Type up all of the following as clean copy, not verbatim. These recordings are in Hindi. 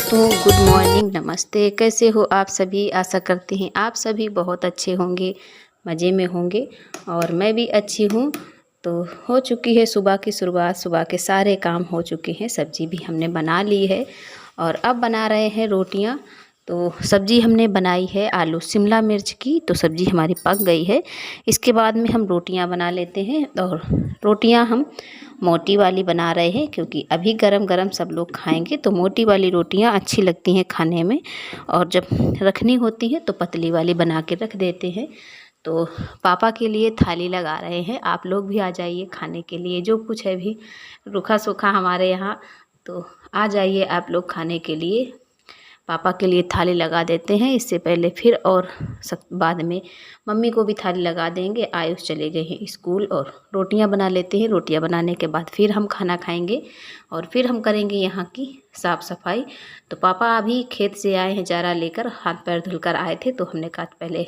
दोस्तों, गुड मॉर्निंग, नमस्ते। कैसे हो आप सभी? आशा करते हैं आप सभी बहुत अच्छे होंगे, मज़े में होंगे और मैं भी अच्छी हूँ। तो हो चुकी है सुबह की शुरुआत, सुबह के सारे काम हो चुके हैं। सब्ज़ी भी हमने बना ली है और अब बना रहे हैं रोटियाँ। तो सब्ज़ी हमने बनाई है आलू शिमला मिर्च की, तो सब्ज़ी हमारी पक गई है। इसके बाद में हम रोटियाँ बना लेते हैं और रोटियाँ हम मोटी वाली बना रहे हैं क्योंकि अभी गरम गरम सब लोग खाएंगे, तो मोटी वाली रोटियां अच्छी लगती हैं खाने में। और जब रखनी होती है तो पतली वाली बना के रख देते हैं। तो पापा के लिए थाली लगा रहे हैं। आप लोग भी आ जाइए खाने के लिए, जो कुछ है भी रूखा सूखा हमारे यहाँ, तो आ जाइए आप लोग खाने के लिए। पापा के लिए थाली लगा देते हैं इससे पहले, फिर और सब बाद में मम्मी को भी थाली लगा देंगे। आयुष चले गए हैं स्कूल और रोटियां बना लेते हैं। रोटियां बनाने के बाद फिर हम खाना खाएंगे और फिर हम करेंगे यहाँ की साफ़ सफाई। तो पापा अभी खेत से आए हैं चारा लेकर, हाथ पैर धुलकर आए थे, तो हमने कहा पहले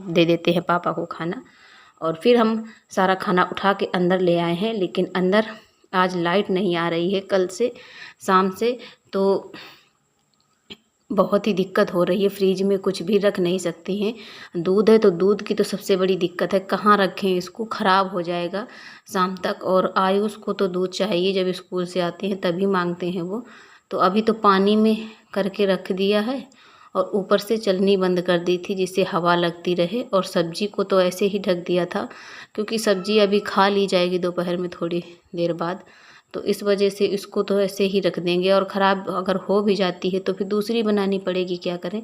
दे देते हैं पापा को खाना। और फिर हम सारा खाना उठा के अंदर ले आए हैं, लेकिन अंदर आज लाइट नहीं आ रही है कल से शाम से, तो बहुत ही दिक्कत हो रही है। फ्रिज में कुछ भी रख नहीं सकती हैं। दूध है तो दूध की तो सबसे बड़ी दिक्कत है, कहाँ रखें इसको, ख़राब हो जाएगा शाम तक। और आयुष को तो दूध चाहिए, जब स्कूल से आते हैं तभी मांगते हैं वो। तो अभी तो पानी में करके रख दिया है और ऊपर से चलनी बंद कर दी थी जिससे हवा लगती रहे। और सब्जी को तो ऐसे ही ढक दिया था क्योंकि सब्जी अभी खा ली जाएगी दोपहर में थोड़ी देर बाद, तो इस वजह से इसको तो ऐसे ही रख देंगे। और ख़राब अगर हो भी जाती है तो फिर दूसरी बनानी पड़ेगी, क्या करें।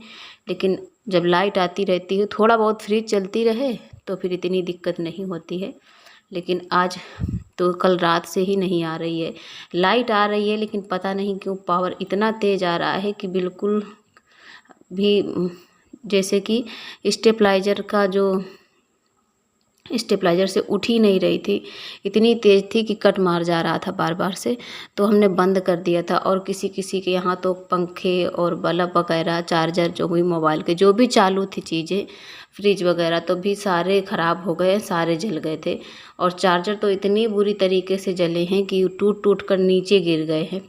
लेकिन जब लाइट आती रहती है, थोड़ा बहुत फ्रिज चलती रहे तो फिर इतनी दिक्कत नहीं होती है। लेकिन आज तो कल रात से ही नहीं आ रही है लाइट। आ रही है लेकिन पता नहीं क्यों पावर इतना तेज़ आ रहा है कि बिल्कुल भी जैसे कि स्टेबलाइजर का जो स्टेबलाइजर से उठ ही नहीं रही थी, इतनी तेज़ थी कि कट मार जा रहा था बार बार से। तो हमने बंद कर दिया था। और किसी किसी के यहाँ तो पंखे और बल्ब वगैरह, चार्जर जो हुई मोबाइल के, जो भी चालू थी चीज़ें, फ्रिज वगैरह, तो भी सारे ख़राब हो गए, सारे जल गए थे। और चार्जर तो इतनी बुरी तरीके से जले हैं कि टूट टूट कर नीचे गिर गए हैं।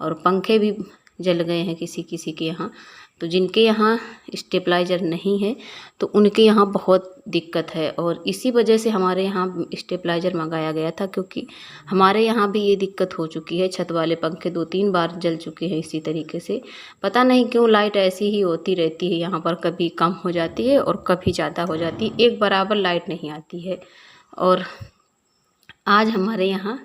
और पंखे भी जल गए हैं किसी किसी के यहाँ। तो जिनके यहाँ स्टेबलाइजर नहीं है तो उनके यहाँ बहुत दिक्कत है। और इसी वजह से हमारे यहाँ स्टेबलाइजर मंगाया गया था, क्योंकि हमारे यहाँ भी ये दिक्कत हो चुकी है। छत वाले पंखे 2-3 बार जल चुके हैं इसी तरीके से। पता नहीं क्यों लाइट ऐसी ही होती रहती है यहाँ पर, कभी कम हो जाती है और कभी ज़्यादा हो जाती है, एक बराबर लाइट नहीं आती है। और आज हमारे यहाँ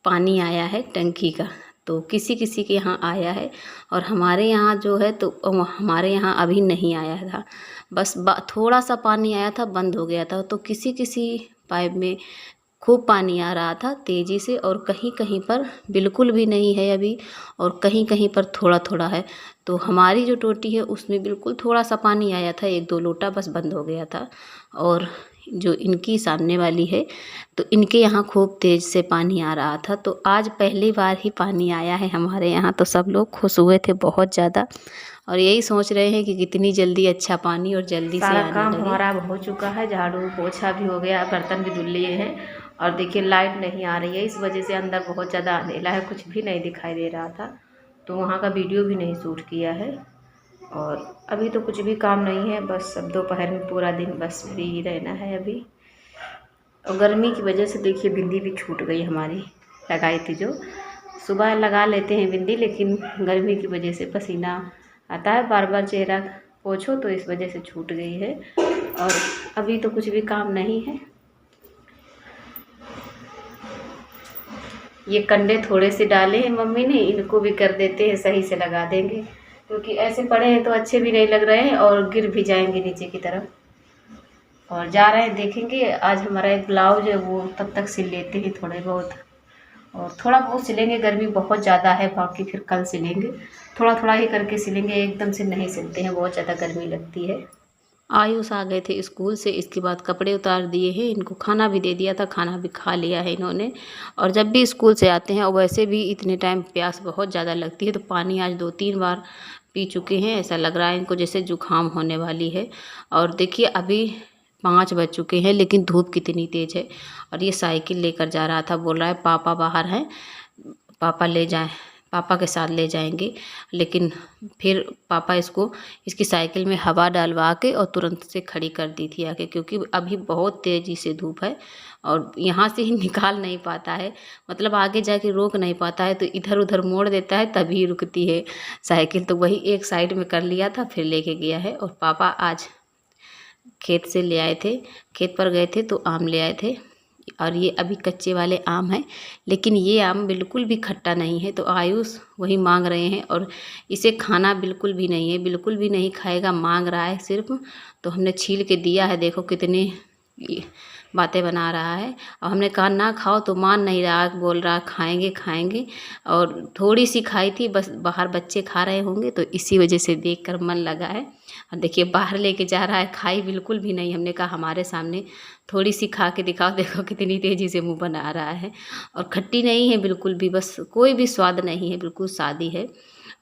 पानी आया है टंकी का, तो किसी किसी के यहाँ आया है और हमारे यहाँ जो है तो हमारे यहाँ अभी नहीं आया था। बस थोड़ा सा पानी आया था, बंद हो गया था। तो किसी किसी पाइप में खूब पानी आ रहा था तेज़ी से, और कहीं कहीं पर बिल्कुल भी नहीं है अभी, और कहीं कहीं पर थोड़ा थोड़ा है। तो हमारी जो टोटी है उसमें बिल्कुल थोड़ा सा पानी आया था, 1-2 लोटा, बस बंद हो गया था। और जो इनकी सामने वाली है तो इनके यहाँ खूब तेज़ से पानी आ रहा था। तो आज पहली बार ही पानी आया है हमारे यहाँ, तो सब लोग खुश हुए थे बहुत ज़्यादा। और यही सोच रहे हैं कि कितनी जल्दी अच्छा पानी और जल्दी से आने लगे। सारा काम हमारा हो चुका है, झाड़ू पोछा भी हो गया, बर्तन भी धुल लिए हैं। और देखिए लाइट नहीं आ रही है, इस वजह से अंदर बहुत ज़्यादा अंधेरा है, कुछ भी नहीं दिखाई दे रहा था, तो वहाँ का वीडियो भी नहीं शूट किया है। और अभी तो कुछ भी काम नहीं है, बस अब दोपहर में पूरा दिन बस फ्री रहना है अभी। और गर्मी की वजह से देखिए बिंदी भी छूट गई हमारी, लगाई थी जो। सुबह लगा लेते हैं बिंदी, लेकिन गर्मी की वजह से पसीना आता है, बार बार चेहरा पोछो, तो इस वजह से छूट गई है। और अभी तो कुछ भी काम नहीं है। ये कंडे थोड़े से डाले हैं मम्मी ने, इनको भी कर देते हैं, सही से लगा देंगे, क्योंकि ऐसे पड़े हैं तो अच्छे भी नहीं लग रहे हैं और गिर भी जाएंगे नीचे की तरफ। और जा रहे हैं, देखेंगे। आज हमारा एक ब्लाउज है वो तब तक सिल लेते हैं थोड़े बहुत, और थोड़ा बहुत सिलेंगे, गर्मी बहुत ज़्यादा है, बाकी फिर कल सिलेंगे। थोड़ा थोड़ा ही करके सिलेंगे, एकदम से नहीं सिलते हैं, बहुत ज़्यादा गर्मी लगती है। आयुष आ गए थे स्कूल से, इसके बाद कपड़े उतार दिए हैं, इनको खाना भी दे दिया था, खाना भी खा लिया है इन्होंने। और जब भी स्कूल से आते हैं, और वैसे भी इतने टाइम प्यास बहुत ज़्यादा लगती है, तो पानी आज 2-3 बार पी चुके हैं। ऐसा लग रहा है इनको जैसे जुकाम होने वाली है। और देखिए अभी 5 बज चुके हैं, लेकिन धूप कितनी तेज़ है। और ये साइकिल लेकर जा रहा था, बोल रहा है पापा बाहर हैं, पापा ले जाएं। पापा के साथ ले जाएंगे, लेकिन फिर पापा इसकी साइकिल में हवा डलवा के और तुरंत से खड़ी कर दी थी आके, क्योंकि अभी बहुत तेज़ी से धूप है और यहाँ से ही निकाल नहीं पाता है, मतलब आगे जाके रोक नहीं पाता है, तो इधर उधर मोड़ देता है तभी रुकती है साइकिल। तो वही एक साइड में कर लिया था, फिर लेके गया है। और पापा आज खेत से ले आए थे, खेत पर गए थे तो आम ले आए थे, और ये अभी कच्चे वाले आम हैं, लेकिन ये आम बिल्कुल भी खट्टा नहीं है। तो आयुष वही मांग रहे हैं, और इसे खाना बिल्कुल भी नहीं है, बिल्कुल भी नहीं खाएगा, मांग रहा है सिर्फ। तो हमने छील के दिया है, देखो कितने बातें बना रहा है। और हमने कहा ना खाओ तो मान नहीं रहा, बोल रहा खाएंगे खाएंगे। और थोड़ी सी खाई थी बस, बाहर बच्चे खा रहे होंगे तो इसी वजह से देखकर मन लगा है। और देखिए बाहर लेके जा रहा है, खाई बिल्कुल भी नहीं। हमने कहा हमारे सामने थोड़ी सी खा के दिखाओ, देखो कितनी तेज़ी से मुंह बना रहा है। और खट्टी नहीं है बिल्कुल भी, बस कोई भी स्वाद नहीं है, बिल्कुल सादी है।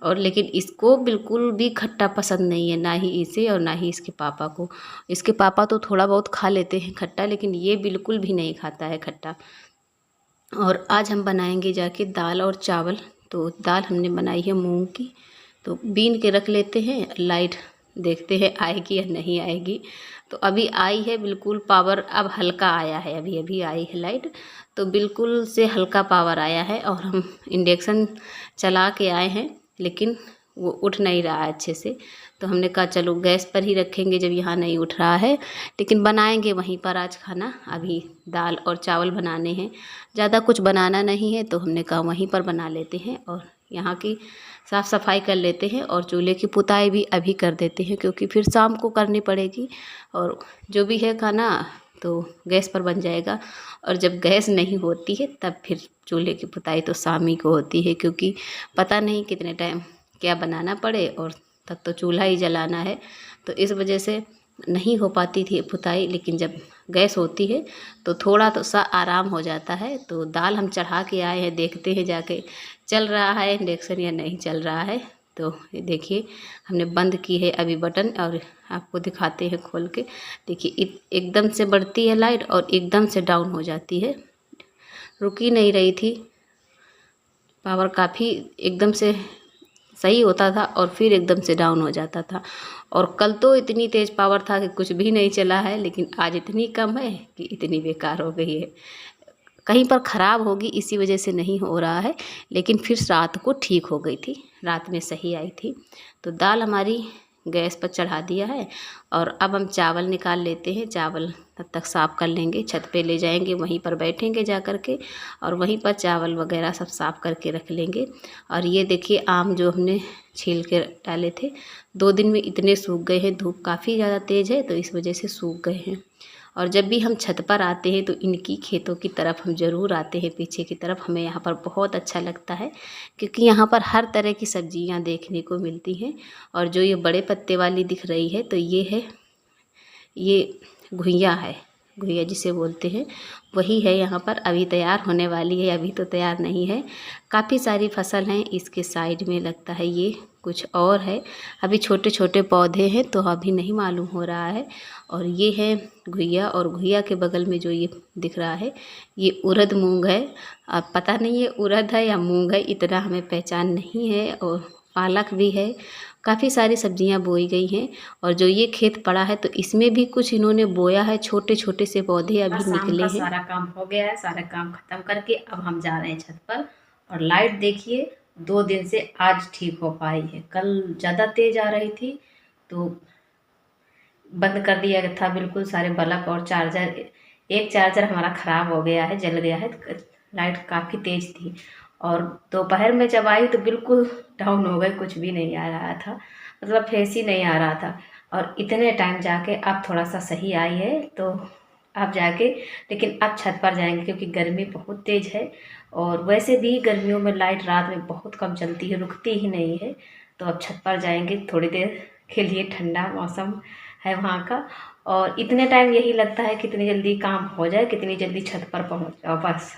और लेकिन इसको बिल्कुल भी खट्टा पसंद नहीं है, ना ही इसे और ना ही इसके पापा को। इसके पापा तो थोड़ा बहुत खा लेते हैं खट्टा, लेकिन ये बिल्कुल भी नहीं खाता है खट्टा। और आज हम बनाएंगे जाके दाल और चावल। तो दाल हमने बनाई है मूंग की, तो बीन के रख लेते हैं। लाइट देखते हैं आएगी या नहीं आएगी। तो अभी आई है बिल्कुल पावर, अब हल्का आया है, अभी अभी आई है लाइट, तो बिल्कुल से हल्का पावर आया है। और हम इंडक्शन चला के आए हैं, लेकिन वो उठ नहीं रहा है अच्छे से। तो हमने कहा चलो गैस पर ही रखेंगे जब यहाँ नहीं उठ रहा है, लेकिन बनाएंगे वहीं पर आज खाना। अभी दाल और चावल बनाने हैं, ज़्यादा कुछ बनाना नहीं है, तो हमने कहा वहीं पर बना लेते हैं और यहाँ की साफ़ सफाई कर लेते हैं और चूल्हे की पुताई भी अभी कर देते हैं, क्योंकि फिर शाम को करनी पड़ेगी। और जो भी है खाना तो गैस पर बन जाएगा, और जब गैस नहीं होती है तब फिर चूल्हे की पुताई तो शाम ही को होती है, क्योंकि पता नहीं कितने टाइम क्या बनाना पड़े, और तब तो चूल्हा ही जलाना है। तो इस वजह से नहीं हो पाती थी पुताई, लेकिन जब गैस होती है तो थोड़ा तो सा आराम हो जाता है। तो दाल हम चढ़ा के आए हैं, देखते हैं जाके चल रहा है इंडक्शन या नहीं चल रहा है। तो ये देखिए हमने बंद की है अभी बटन, और आपको दिखाते हैं खोल के। देखिए एकदम से बढ़ती है लाइट और एकदम से डाउन हो जाती है, रुकी नहीं रही थी। पावर काफ़ी एकदम से सही होता था और फिर एकदम से डाउन हो जाता था। और कल तो इतनी तेज़ पावर था कि कुछ भी नहीं चला है, लेकिन आज इतनी कम है कि इतनी बेकार हो गई है। कहीं पर ख़राब होगी इसी वजह से नहीं हो रहा है, लेकिन फिर रात को ठीक हो गई थी, रात में सही आई थी। तो दाल हमारी गैस पर चढ़ा दिया है, और अब हम चावल निकाल लेते हैं। चावल तब तक साफ़ कर लेंगे, छत पे ले जाएंगे, वहीं पर बैठेंगे जा कर के, और वहीं पर चावल वगैरह सब साफ़ करके रख लेंगे। और ये देखिए आम जो हमने छील के डाले थे, 2 दिन में इतने सूख गए हैं, धूप काफ़ी ज़्यादा तेज़ है तो इस वजह से सूख गए हैं। और जब भी हम छत पर आते हैं तो इनकी खेतों की तरफ हम ज़रूर आते हैं, पीछे की तरफ। हमें यहाँ पर बहुत अच्छा लगता है, क्योंकि यहाँ पर हर तरह की सब्जियाँ देखने को मिलती हैं। और जो ये बड़े पत्ते वाली दिख रही है तो ये घुइयाँ है, घुइयाँ जिसे बोलते हैं वही है यहाँ पर। अभी तैयार होने वाली है, अभी तो तैयार नहीं है। काफ़ी सारी फसल हैं इसके साइड में, लगता है ये कुछ और है। अभी छोटे छोटे पौधे हैं तो अभी नहीं मालूम हो रहा है। और ये है घुइयाँ, और घुइयाँ के बगल में जो ये दिख रहा है ये उड़द मूंग है। अब पता नहीं ये उड़द है या मूंग है, इतना हमें पहचान नहीं है। और पालक भी है, काफ़ी सारी सब्जियां बोई गई हैं। और जो ये खेत पड़ा है तो इसमें भी कुछ इन्होंने बोया है, छोटे छोटे से पौधे अभी निकले हैं। सारा काम हो गया है, सारा काम खत्म करके अब हम जा रहे हैं छत पर। और लाइट देखिए 2 दिन से आज ठीक हो पाई है, कल ज़्यादा तेज आ रही थी तो बंद कर दिया था बिल्कुल सारे बल्ब। और चार्जर, एक चार्जर हमारा ख़राब हो गया है, जल गया है। लाइट काफ़ी तेज़ थी, और दोपहर में जब आई तो बिल्कुल डाउन हो गए, कुछ भी नहीं आ रहा था, मतलब फेस ही नहीं आ रहा था। और इतने टाइम जाके अब थोड़ा सा सही आई है, तो अब जाके, लेकिन अब छत पर जाएंगे क्योंकि गर्मी बहुत तेज़ है। और वैसे भी गर्मियों में लाइट रात में बहुत कम चलती है, रुकती ही नहीं है। तो अब छत पर जाएंगे थोड़ी देर के लिए, ठंडा मौसम है वहाँ का। और इतने टाइम यही लगता है कितनी जल्दी काम हो जाए, कितनी जल्दी छत पर पहुँच जाओ बस।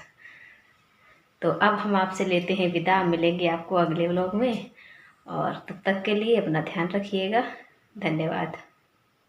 तो अब हम आपसे लेते हैं विदा, मिलेंगे आपको अगले व्लॉग में। और तब तक के लिए अपना ध्यान रखिएगा। धन्यवाद।